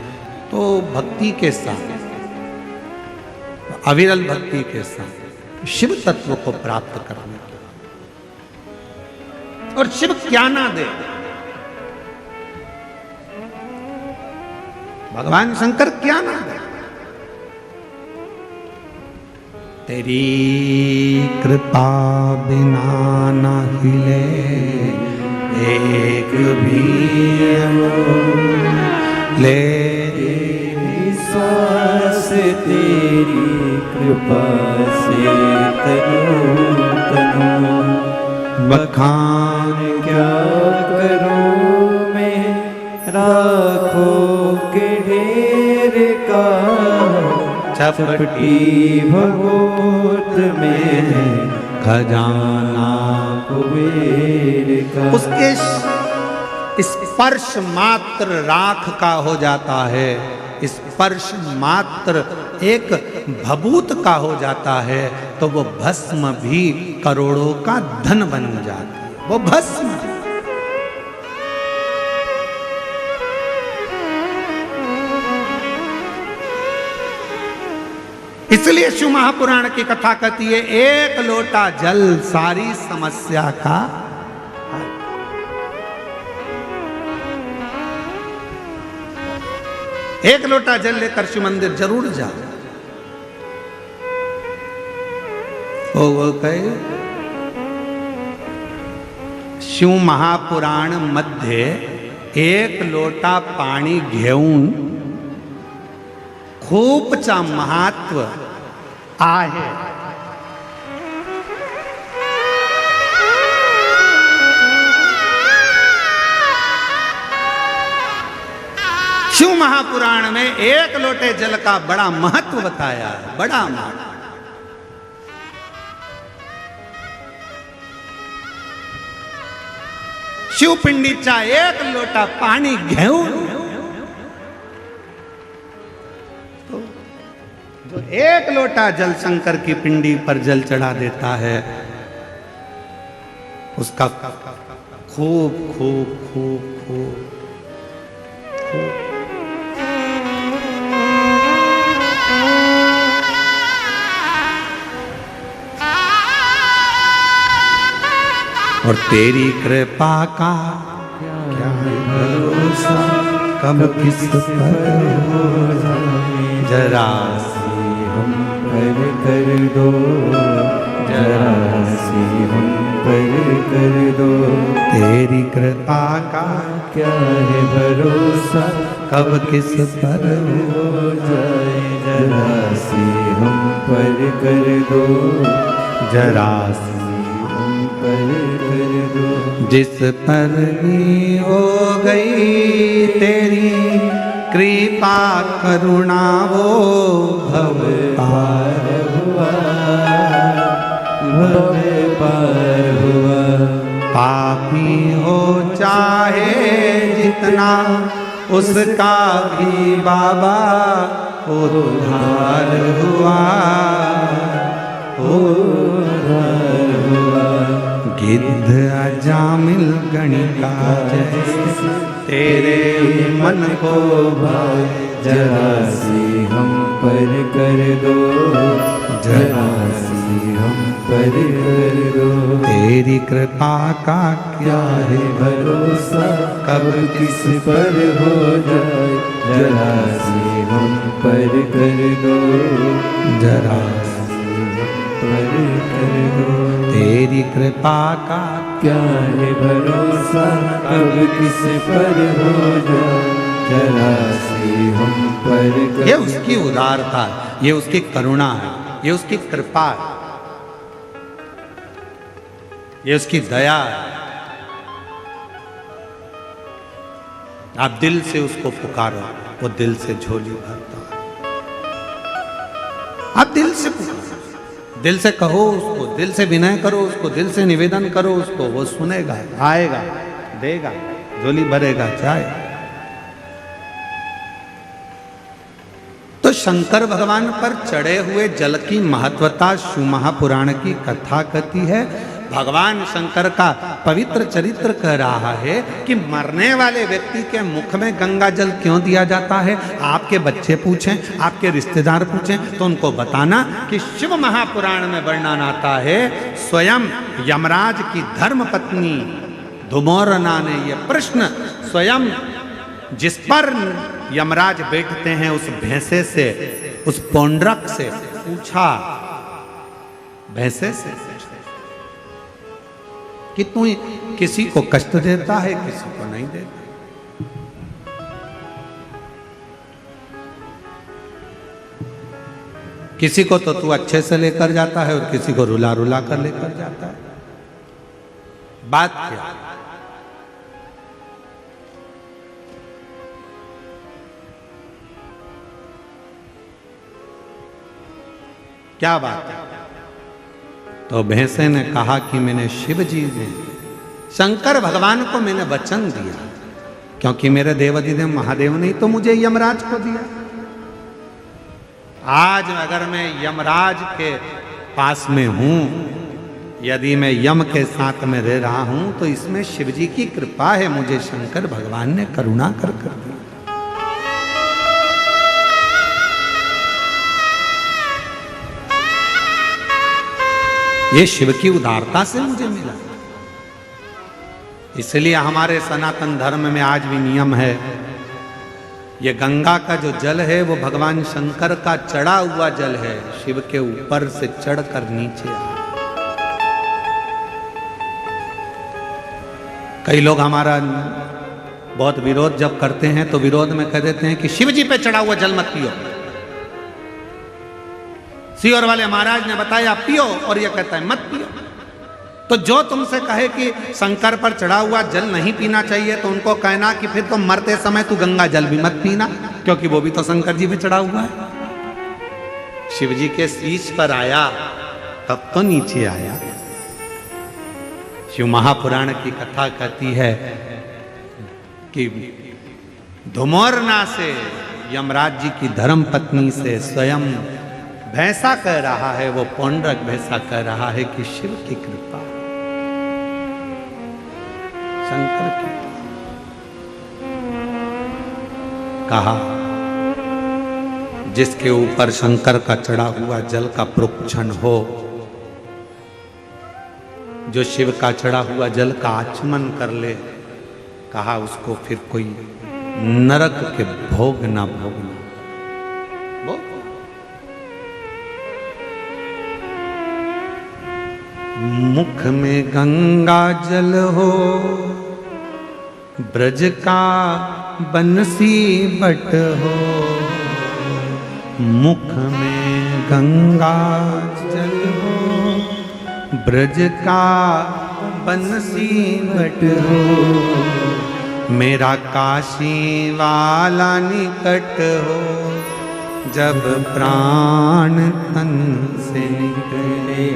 तो भक्ति के साथ, अविरल भक्ति के साथ शिव तत्व को प्राप्त करने के। और शिव क्या ना दे, भगवान शंकर क्या ना दे। तेरी कृपा बिना न हिले एक भी ले सांस तेरी कृपा से तनु तनु बखान क्या करूं मैं राखों के ढेर का चपटी भगोत में खजाना कुबेर का। उसके स्पर्श मात्र राख का हो जाता है, स्पर्श मात्र एक भभूत का हो जाता है, तो वो भस्म भी करोड़ों का धन बन जाती है। वो भस्म इसलिए शिव महापुराण की कथा कहती है, एक लोटा जल सारी समस्या का। एक लोटा जल लेकर शिव मंदिर जरूर जाओ। वो कहे शिव महापुराण मध्ये एक लोटा पाणी घेऊन खूपचा महत्व आहे। शिव महापुराण में एक लोटे जल का बड़ा महत्व बताया है, बड़ा महत्व। शिव पिंडीचा एक लोटा पाणी घेऊन, जो एक लोटा जल शंकर की पिंडी पर जल चढ़ा देता है, उसका खूब खूब खूब खूब और तेरी कृपा का क्या भरोसा, कब किस पर हो जाए। जरा हम पर कर दो, जरा सी हम पर कर दो। तेरी कृपा का क्या है भरोसा, कब किस पर हो जाए। जरा सी हम पर कर दो, जरा सी हम पर कर दो। जिस पर भी हो गई तेरी कृपा करुणा, वो भव पार हुआ, भव पार हुआ। पापी हो चाहे जितना, उसका भी बाबा उद्धार हुआ, उद्धार हुआ। गिद्ध अजामिल गणिका जैसे तेरे मन को भाए। जरा सी हम पर कर दो, जरा सी हम पर कर दो। तेरी कृपा का क्या है भरोसा कब किस पर हो जाए, जरा से हम पर कर दो, जरा पर कर दो। तेरी कृपा का क्या है भरोसा कब किस पर हो जाए, जरा से हम पर कर। ये उसकी उदारता है, ये उसकी करुणा है, ये उसकी कृपा है, ये उसकी दया है। आप दिल से उसको पुकारो, वो दिल से झोली भरता है। आप दिल से पुकारो, दिल से कहो उसको, दिल से विनय करो उसको, दिल से निवेदन करो उसको, वो सुनेगा, आएगा, देगा, झोली भरेगा, चाहे। तो शंकर भगवान पर चढ़े हुए जल की महत्वता शिव महापुराण की कथा कहती है। भगवान शंकर का पवित्र चरित्र कह रहा है कि मरने वाले व्यक्ति के मुख में गंगा जल क्यों दिया जाता है। आपके बच्चे पूछें, आपके रिश्तेदार पूछें तो उनको बताना कि शिव महापुराण में वर्णन आता है, स्वयं यमराज की धर्म पत्नी धुमोरना ने यह प्रश्न स्वयं जिस पर यमराज बैठते हैं उस भैंसे से, उस पौंड्रक से पूछा, भैंसे से कि तू किसी को कष्ट देता है, किसी को नहीं देता। किसी को तो तू अच्छे से लेकर जाता है और किसी को रुला रुला कर लेकर जाता है। बात क्या? क्या बात है? तो भैंसे ने कहा कि मैंने शिव जी ने, शंकर भगवान को मैंने वचन दिया, क्योंकि मेरे देवाधिदेव महादेव ने तो मुझे यमराज को दिया। आज अगर मैं यमराज के पास में हूं, यदि मैं यम के साथ में रह रहा हूं, तो इसमें शिव जी की कृपा है, मुझे शंकर भगवान ने करुणा कर दिया। ये शिव की उदारता से मुझे मिला। इसलिए हमारे सनातन धर्म में आज भी नियम है, ये गंगा का जो जल है वो भगवान शंकर का चढ़ा हुआ जल है, शिव के ऊपर से चढ़कर नीचे आ। कई लोग हमारा बहुत विरोध जब करते हैं तो विरोध में कह देते हैं कि शिव जी पे चढ़ा हुआ जल मत पियो। सियोर वाले महाराज ने बताया पियो, और यह कहता है मत पियो। तो जो तुमसे कहे कि शंकर पर चढ़ा हुआ जल नहीं पीना चाहिए, तो उनको कहना कि फिर तो मरते समय तू गंगा जल भी मत पीना, क्योंकि वो भी तो शंकर जी पे चढ़ा हुआ है। शिव जी के शीश पर आया तब तो नीचे आया। शिव महापुराण की कथा कहती है कि धुमोरना से, यमराज जी की धर्म पत्नी से स्वयं भैंसा कह रहा है, वो पौंड्रक भैंसा कह रहा है कि शिव की कृपा, शंकर की। कहा जिसके ऊपर शंकर का चढ़ा हुआ जल का प्रोक्षण हो, जो शिव का चढ़ा हुआ जल का आचमन कर ले, कहा उसको फिर कोई नरक के भोग ना भोगना। मुख में गंगा जल हो, ब्रज का बंसी बट हो। मुख में गंगा जल हो, ब्रज का बंसी बट हो। मेरा काशी वाला निकट हो, जब प्राण तन से निकले।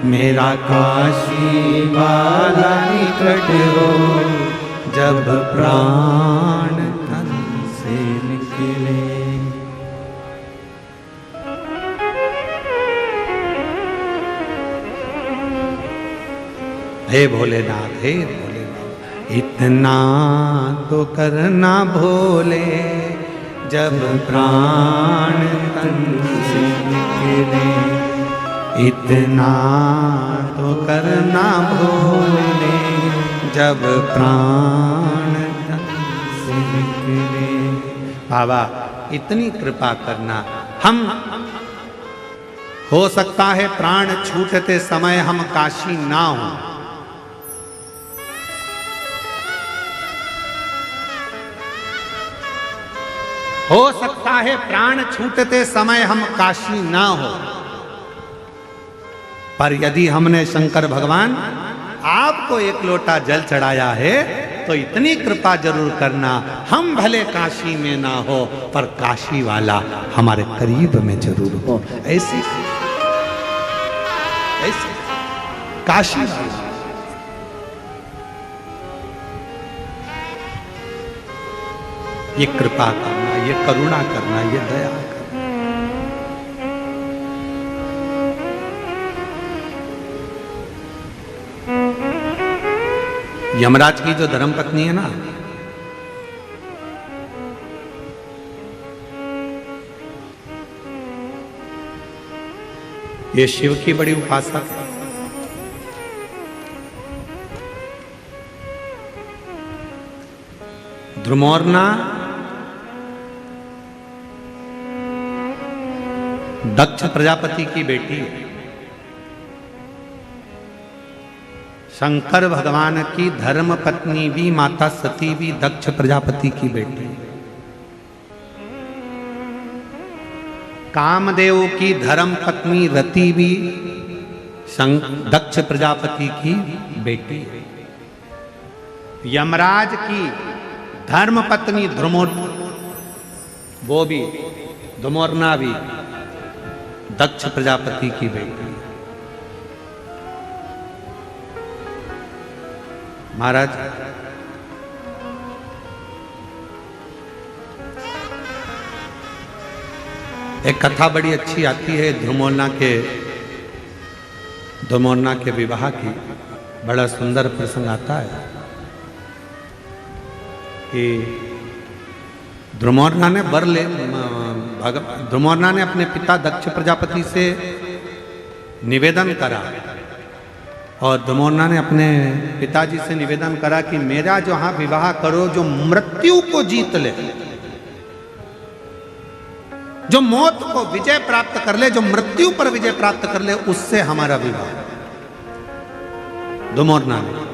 मेरा काशी वाला निकट हो, जब प्राण तन से निकले। हे भोलेनाथ, हे भोलेनाथ, इतना तो करना भोले, जब प्राण तन से निकले। इतना तो करना भोले जब प्राण से निकले। बाबा इतनी कृपा करना, हम हो सकता है प्राण छूटते समय हम काशी ना हो, हो सकता है प्राण छूटते समय हम काशी ना हो, पर यदि हमने शंकर भगवान आपको एक लोटा जल चढ़ाया है तो इतनी कृपा जरूर करना, हम भले काशी में ना हो पर काशी वाला हमारे करीब में जरूर हो। ऐसी ऐसी काशी वाला, ये कृपा करना, ये करुणा करना, ये दया करना। यमराज की जो धर्मपत्नी है ना, ये शिव की बड़ी उपासक है। ध्रुमोर्ना दक्ष प्रजापति की बेटी है। शंकर भगवान की धर्म पत्नी भी, माता सती भी दक्ष प्रजापति की बेटी है। कामदेव की धर्म पत्नी रति भी दक्ष प्रजापति की बेटी है। यमराज की धर्म पत्नी वो भी धुमोरना भी दक्ष प्रजापति की बेटी है। महाराज एक कथा बड़ी अच्छी आती है धुमोरना के विवाह की। बड़ा सुंदर प्रसंग आता है कि ध्रुमोरना ने ध्रुमोरना ने अपने पिता दक्ष प्रजापति से निवेदन करा और ध्रुमोरना ने अपने पिताजी से निवेदन करा कि मेरा जो हाँ विवाह करो जो मृत्यु को जीत ले, जो मौत को विजय प्राप्त कर ले, जो मृत्यु पर विजय प्राप्त कर ले, उससे हमारा विवाह। ध्रुमोरना ने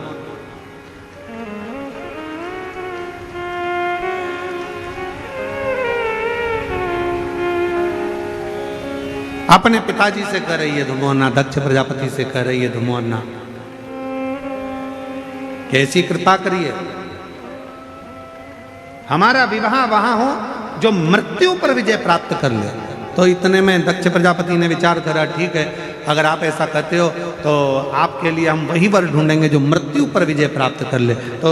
अपने पिताजी से कह रही है ध्रुमोरना, दक्ष प्रजापति से कह रही है ध्रुमोरना, कैसी कृपा करिए हमारा विवाह वहां हो जो मृत्यु पर विजय प्राप्त कर ले। तो इतने में दक्ष प्रजापति ने विचार करा, ठीक है अगर आप ऐसा कहते हो तो आपके लिए हम वही वर ढूंढेंगे जो मृत्यु पर विजय प्राप्त कर ले। तो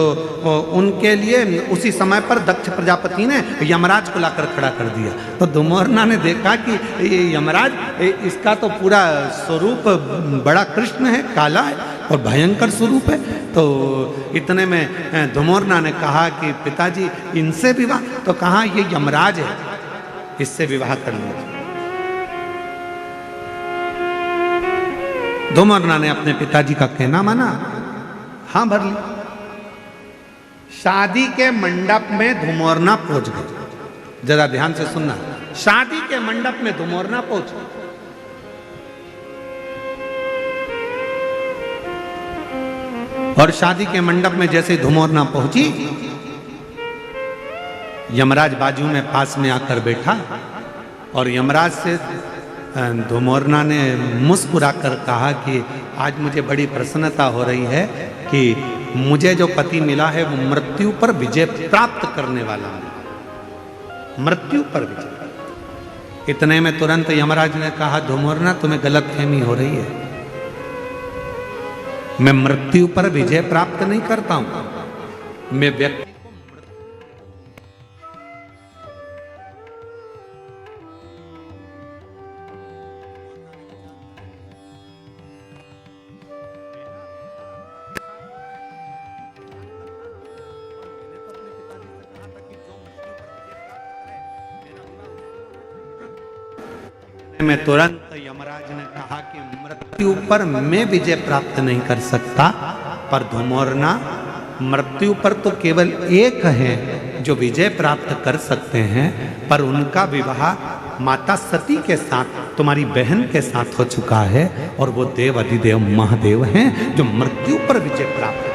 उनके लिए उसी समय पर दक्ष प्रजापति ने यमराज को लाकर खड़ा कर दिया। तो ध्रुमोरना ने देखा कि यमराज इसका तो पूरा स्वरूप बड़ा कृष्ण है, काला है और भयंकर स्वरूप है। तो इतने में ध्रुमोरना ने कहा कि पिताजी इनसे विवाह, तो कहा ये यमराज है, इससे विवाह कर लीजिए। ध्रुमोरना ने अपने पिताजी का कहना माना, हाँ भर ली। शादी के मंडप में ध्रुमोरना पहुंच गई। जरा ध्यान से सुनना, शादी के मंडप में ध्रुमोरना पहुंच गई। और शादी के मंडप में जैसे ध्रुमोरना पहुंची, यमराज बाजू में पास में आकर बैठा और यमराज से ध्रुमोरना ने मुस्कुराकर कहा कि आज मुझे बड़ी प्रसन्नता हो रही है कि मुझे जो पति मिला है वो मृत्यु पर विजय प्राप्त करने वाला है, मृत्यु पर विजय। इतने में तुरंत यमराज ने कहा, ध्रुमोरना तुम्हें गलतफहमी हो रही है, मैं मृत्यु पर विजय प्राप्त नहीं करता हूं, मैं व्यक्ति में तुरंत यमराज ने कहा कि मृत्यु पर मैं विजय प्राप्त नहीं कर सकता, पर धुमोरना मृत्यु पर तो केवल एक है जो विजय प्राप्त कर सकते हैं, पर उनका विवाह माता सती के साथ, तुम्हारी बहन के साथ हो चुका है, और वो देव अधिदेव महादेव हैं जो मृत्यु पर विजय प्राप्त